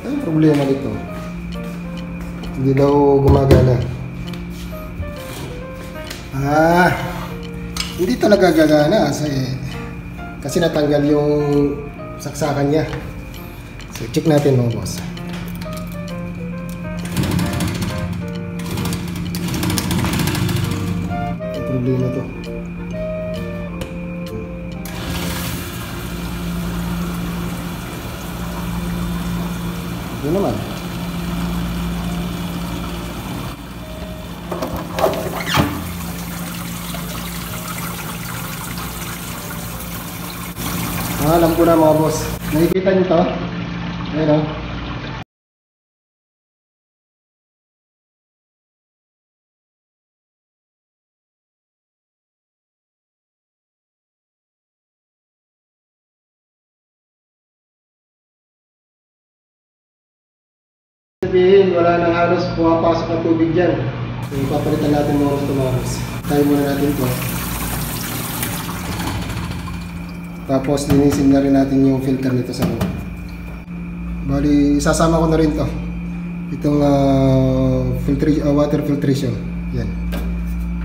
Ang problema nito, hindi daw gumagana. Hindi talaga gagana kasi natanggal yung saksakan niya. So check natin mga boss. Ang problema to. Yun naman. Alam ko na mga boss. Nakikita nyo to? Ayan o. Sabihin, wala nang halos pumapasok ang tubig dyan. So, papalitan natin mga boss. Tayo muna natin to. Tapos linisin na rin natin yung filter nito sa loob. Bali, isasama ko na rin to. Itong water filtration. Yan.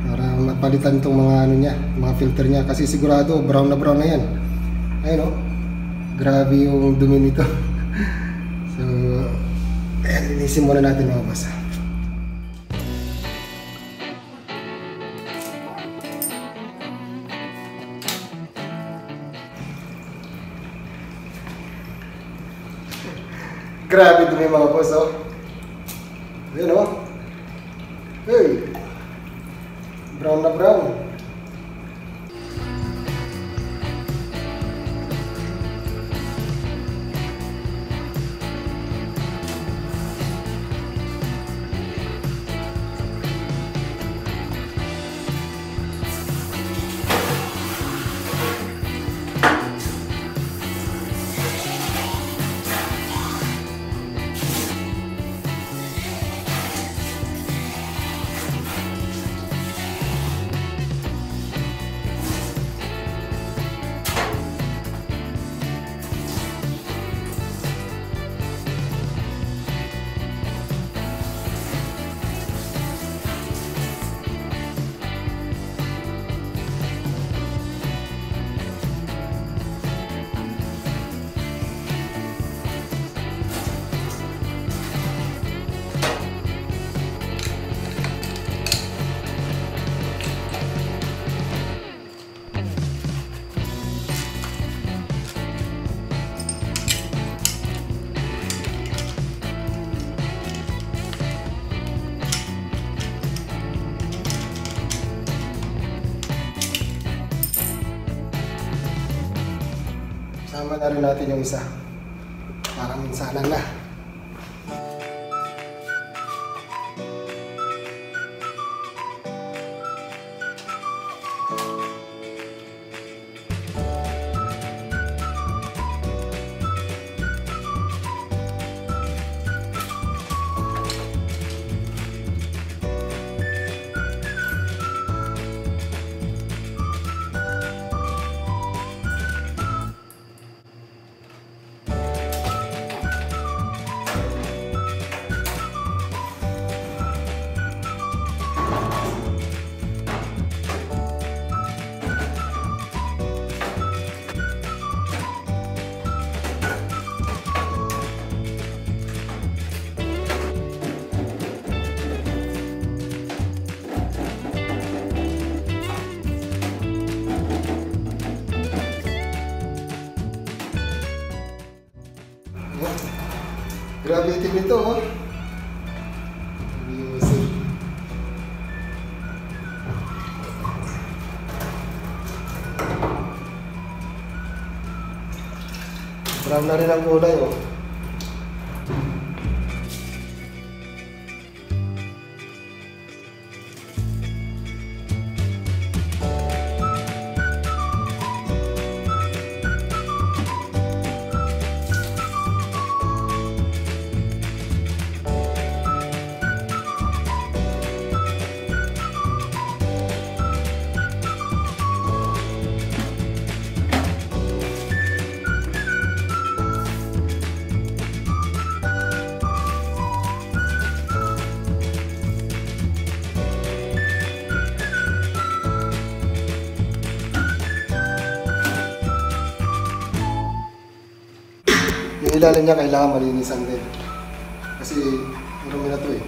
Para mapalitan itong mga ano niya, mga filter niya. Kasi sigurado brown na yan. Ayun o. Grabe yung dumi nito. So, ayan, linisin muna natin mga boss. Grabe dumi mga boss, oh. Ayan, oh. Hey! Brown na brown. Sama na rin natin yung isa. Parang minsanan na. Grabe itim nito, oh. Brown na rin ang kulay, oh. ilalim niya kailangan malinisan din. Kasi marami na to eh.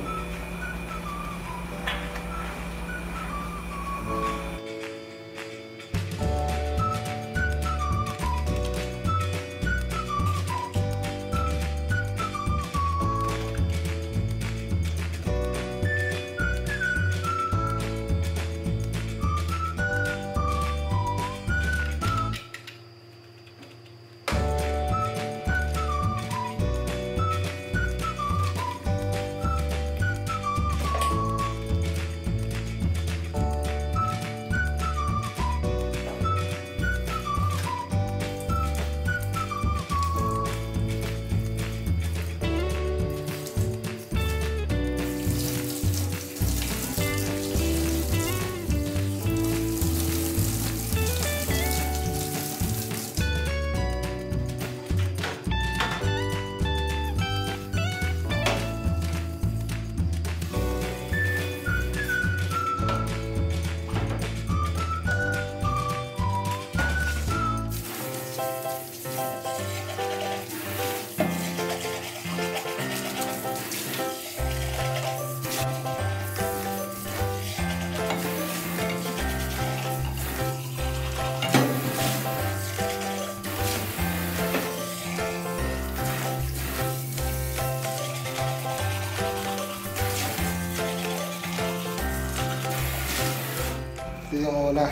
Ito yung una.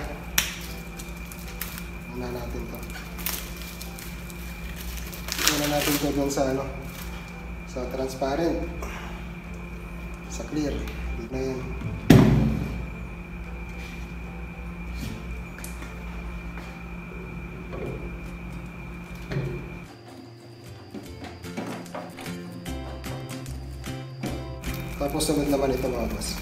Una natin to. Una natin to dun sa ano, sa transparent, sa clear. Hindi na yun. Tapos sunod naman ito mga boss.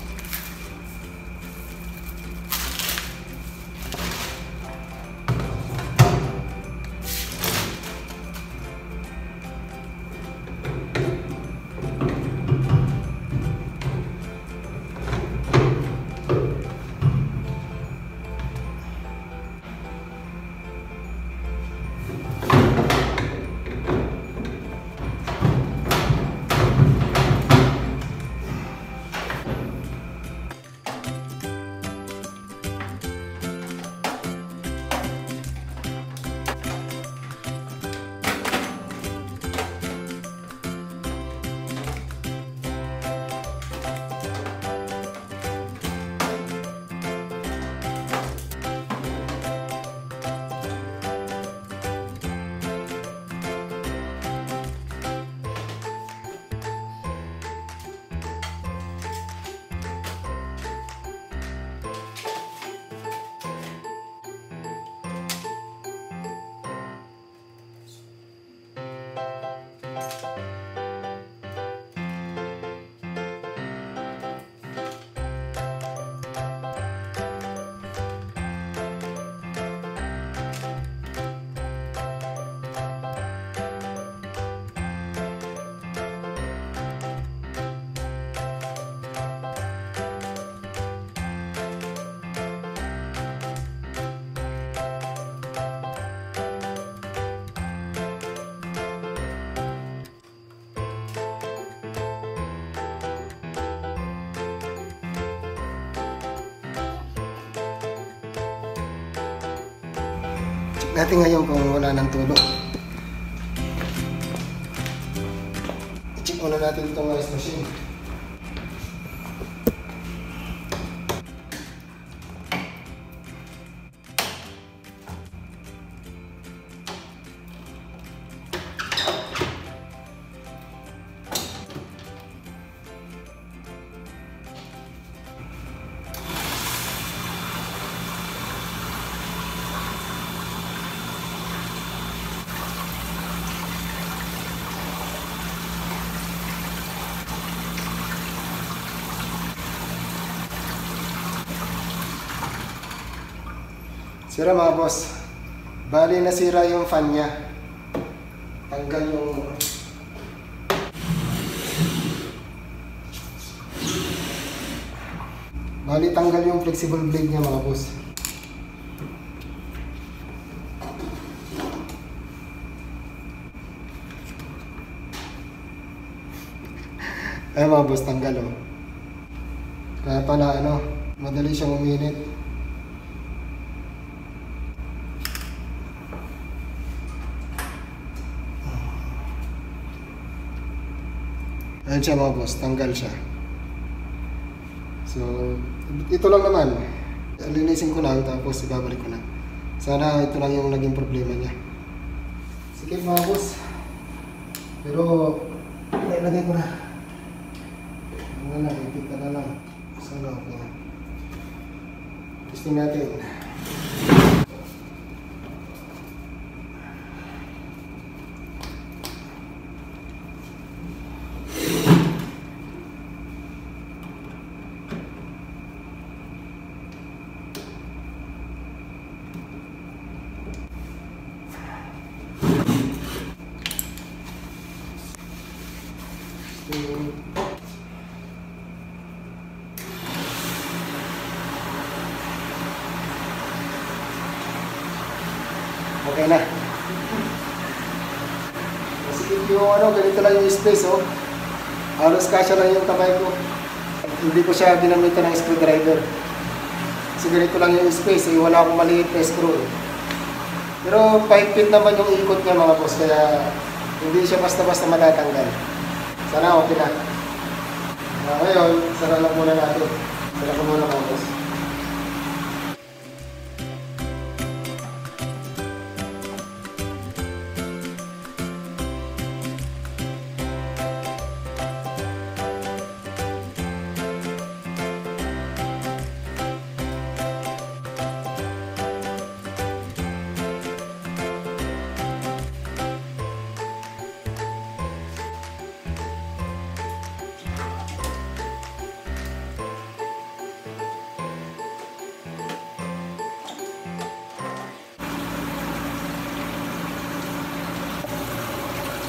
Natin ngayon kung wala ng tulo. I-check muna natin itong ice machine. Sira mga boss, bali nasira yung fan niya. Tanggal yung tanggal yung flexible blade niya mga boss. Ay mga boss, tanggal oh. Kaya pala ano, madali siyang uminit. Ayan siya mga boss, tanggal siya. So, ito lang naman. Linisin ko lang tapos ibabalik ko na. Sana ito lang yung naging problema niya. Sige mga boss. Pero, ilagay ko na. Ano na, ipit ka na lang. Sana okay na. Testing natin. Okay na. Masikip yung ano, ganito lang yung space oh. Halos kasya lang yung kamay ko. Hindi ko siya ginamitan ng screwdriver. Kasi ganito lang yung space eh, wala akong maliit na screw eh. Pero 5 feet naman yung ikot niya mga boss, kaya hindi siya basta-basta matatanggal. Sana okay na. Ngayon, sara lang muna natin. Sara ko muna mga boss.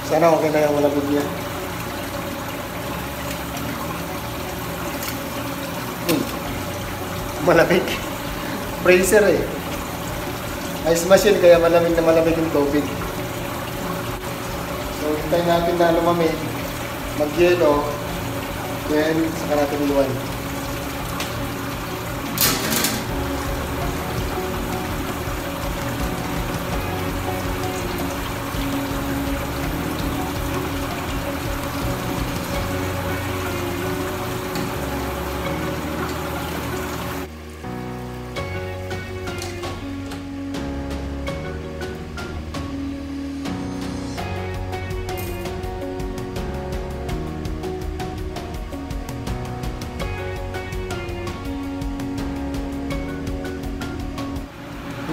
Sana okay na yung malabig niya. Malabig. Bracer eh. Ice machine kaya malamig na malamig yung tubig. So hintayin natin na lumamig. Mag-yelo. Then saka natin iwan.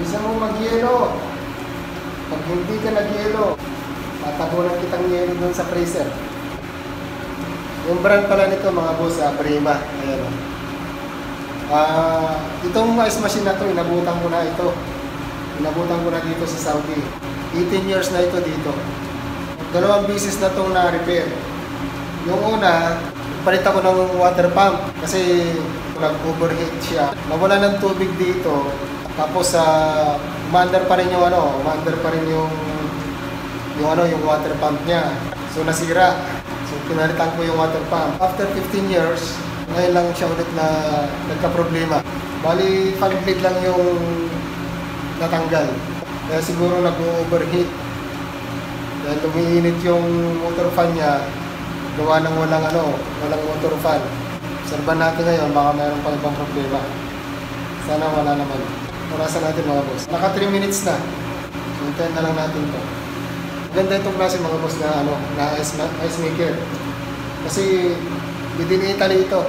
Bisa mo mag-yelo. Pag hindi ka nag-yelo, tatabunan kitang yelo dun sa freezer. Yung brand pala nito mga boss, Prima. Ayan o. Itong ice machine na to, inabutan ko na ito. Inabutan ko na dito sa Saudi. 18 years na ito dito. 2 beses na itong na-repair. Yung una, palit ako ng water pump kasi nag-overheat siya. Nawala ng tubig dito. Tapos umandar pa rin yung umandar pa rin yung water pump niya. So nasira. So pinalitan ko yung water pump. After 15 years, ngayon lang siya ulit na nagka-problema. Bali, fan blade lang yung natanggal. Kaya siguro nag-overheat. Dahil umiinit yung motor fan niya, gawa ng walang motor fan. Obserban natin ngayon, baka mayroon pang ibang problema. Sana wala naman. Orasan natin mga boss. Naka 3 minutes na. Hintayin na lang natin ito. Ganda itong klase mga boss na ice maker. Kasi within Italy ito.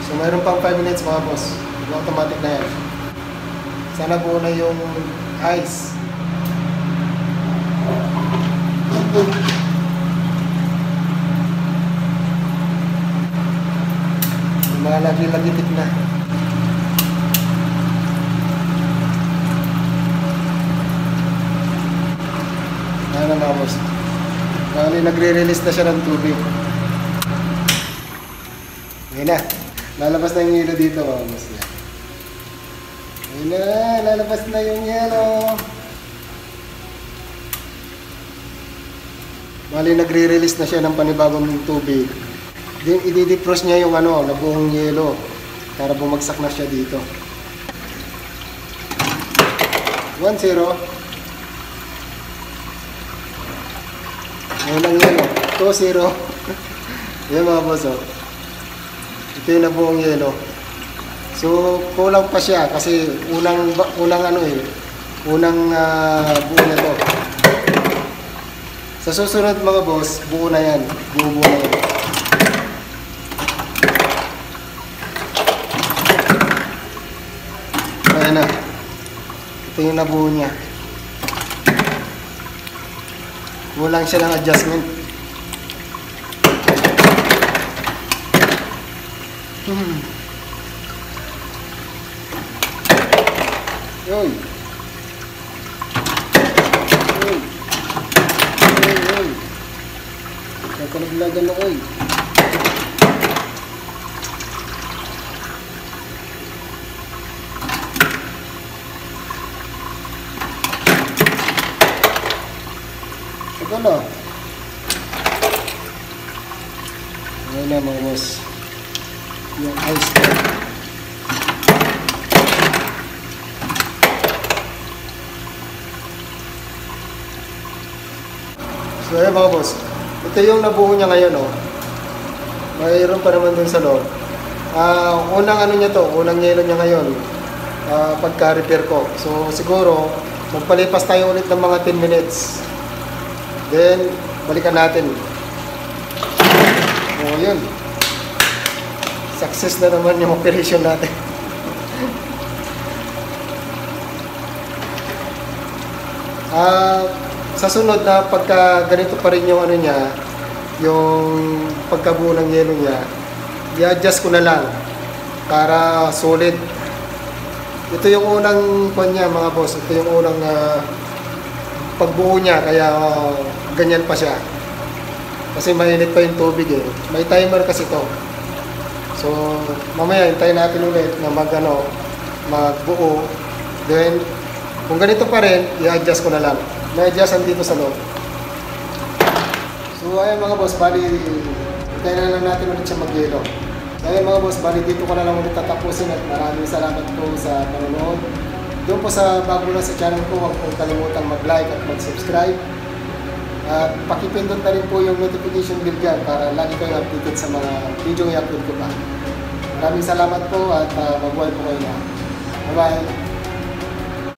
So mayroon pang 5 minutes mga boss. Automatic na yan. Sana buo na yung ice. Malagi-lagitik na. Ayan na mga boss. Nagre-release na siya ng tubig. Ayan na. Lalabas na yung yelo dito mga boss. Ayan na. Lalabas na yung yelo. Bali nagre-release na siya ng panibagong tubig. i-defrost niya yung ano, nabuhong yelo para bumagsak na siya dito. 1-0. Ngayon ang yelo. 2-0. Yan mga boss, oh. Ito yung nabuhong yelo. So, kulang pa siya kasi unang ano eh. Unang buo na to. Sa susunod mga boss, buo na yan. Buo na yan. Ayan na. Ito yung nabuo niya. Kulang siya ng adjustment. Yoy. Kakalaglagan na oy. Ito na. Ngayon na mga boss. Yung ice cream. So ayan mga boss. Ito yung nabuo niya ngayon, oh. Mayroon pa naman dun sa loob. Unang ano niya to, unang yelo niya ngayon. Pagka-repair ko. So siguro, magpalipas tayo ulit ng mga 10 minutes. Then, balikan natin. O, yun. Success na naman yung operation natin. Sa sunod na pagka ganito pa rin yung ano niya, yung pagkabuo ng yelo niya, i-adjust ko na lang para solid. Ito yung unang pan niya mga boss. Ito yung unang pagbuo niya, kaya ganyan pa siya. Kasi mainit pa yung tubig eh. May timer kasi to. So, mamaya hintayin natin ulit na magbuo. Then, kung ganito pa rin, i-adjust ko na lang. May adjustan dito sa loob. So, ayan mga boss, bali, hintayin na lang natin ulit siya mag-yelo. So, ayan mga boss, bali, dito ko na lang ulit tatapusin at maraming salamat po sa panonood. Doon po sa bago na sa channel ko, huwag pong kalimutang mag-like at mag-subscribe. At pakipindot na rin po yung notification bell dyan para lagi kayong updated sa mga video i-upload ko pa. Maraming salamat po at mabuhay po kayo na. Bye-bye!